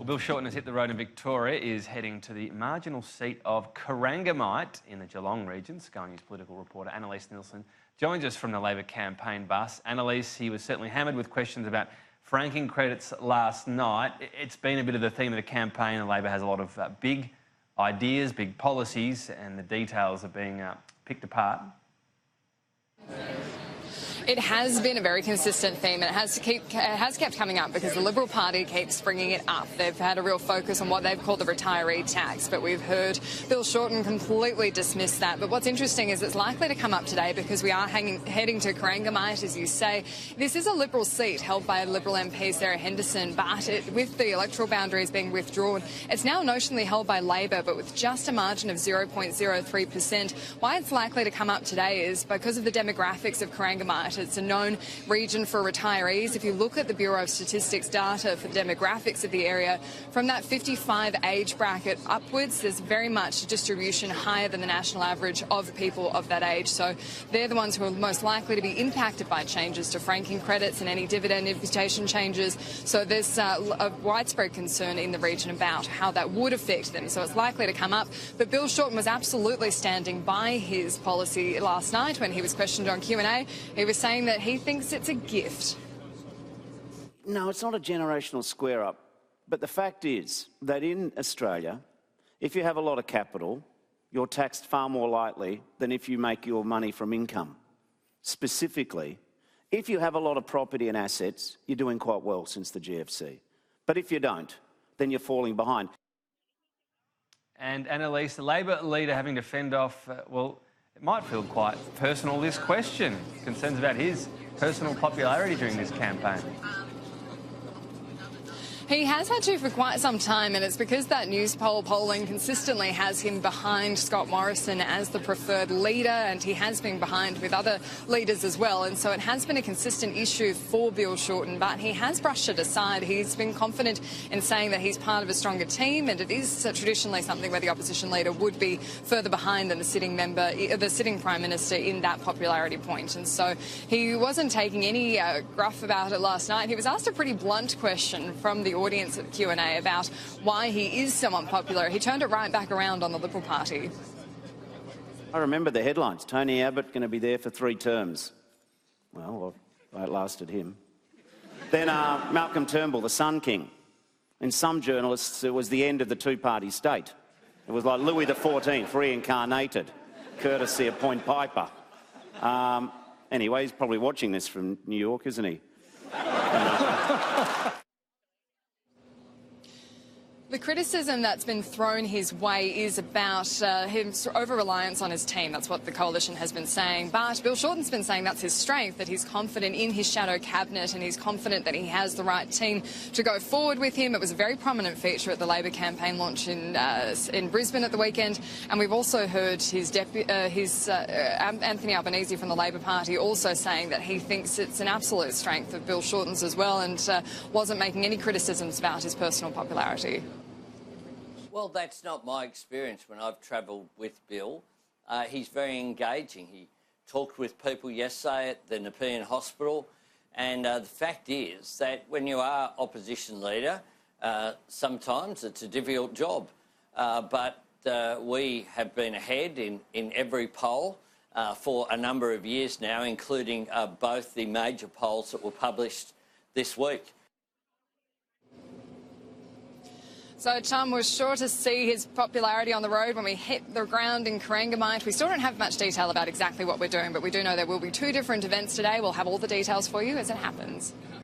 Well, Bill Shorten has hit the road in Victoria, is heading to the marginal seat of Corangamite in the Geelong region. Sky News political reporter Annalise Nielsen joins us from the Labor campaign bus. Annalise, he was certainly hammered with questions about franking credits last night. It's been a bit of the theme of the campaign, and Labor has a lot of big ideas, big policies, and the details are being picked apart. It has been a very consistent theme, and it has kept coming up because the Liberal Party keeps bringing it up. They've had a real focus on what they've called the retiree tax, but we've heard Bill Shorten completely dismiss that. But what's interesting is it's likely to come up today because we are heading to Corangamite, as you say. This is a Liberal seat held by Liberal MP Sarah Henderson, but with the electoral boundaries being withdrawn, it's now notionally held by Labor, but with just a margin of 0.03%. Why it's likely to come up today is because of the demographics of Corangamite. It's a known region for retirees. If you look at the Bureau of Statistics data for the demographics of the area, from that 55 age bracket upwards, there's very much a distribution higher than the national average of people of that age. So they're the ones who are most likely to be impacted by changes to franking credits and any dividend imputation changes. So there's a widespread concern in the region about how that would affect them. So it's likely to come up. But Bill Shorten was absolutely standing by his policy last night when he was questioned on Q&A. He was saying that he thinks it's a gift. No, it's not a generational square-up. But the fact is that in Australia, if you have a lot of capital, you're taxed far more lightly than if you make your money from income. Specifically, if you have a lot of property and assets, you're doing quite well since the GFC. But if you don't, then you're falling behind. And Annalise, the Labor leader having to fend off, well, it might feel quite personal, this question. Concerns about his personal popularity during this campaign. He has had to for quite some time, and it's because that news polling consistently has him behind Scott Morrison as the preferred leader, and he has been behind with other leaders as well. And so it has been a consistent issue for Bill Shorten, but he has brushed it aside. He's been confident in saying that he's part of a stronger team, and it is traditionally something where the opposition leader would be further behind than the sitting Prime Minister in that popularity point. And so he wasn't taking any gruff about it last night. He was asked a pretty blunt question from the audience at Q&A about why he is so unpopular. He turned it right back around on the Liberal Party. I remember the headlines. Tony Abbott going to be there for 3 terms. Well, I outlasted him. Then Malcolm Turnbull, the Sun King. In some journalists, it was the end of the two-party state. It was like Louis XIV reincarnated, courtesy of Point Piper. Anyway, he's probably watching this from New York, isn't he? The criticism that's been thrown his way is about his over-reliance on his team. That's what the coalition has been saying. But Bill Shorten's been saying that's his strength, that he's confident in his shadow cabinet and he's confident that he has the right team to go forward with him. It was a very prominent feature at the Labor campaign launch in Brisbane at the weekend. And we've also heard Anthony Albanese from the Labor Party also saying that he thinks it's an absolute strength of Bill Shorten's as well, and wasn't making any criticisms about his personal popularity. Well, that's not my experience when I've travelled with Bill. He's very engaging. He talked with people yesterday at the Nepean Hospital, and the fact is that when you are opposition leader, sometimes it's a difficult job. But we have been ahead in every poll for a number of years now, including both the major polls that were published this week. So Chum was sure to see his popularity on the road when we hit the ground in Corangamite. We still don't have much detail about exactly what we're doing, but we do know there will be 2 different events today. We'll have all the details for you as it happens.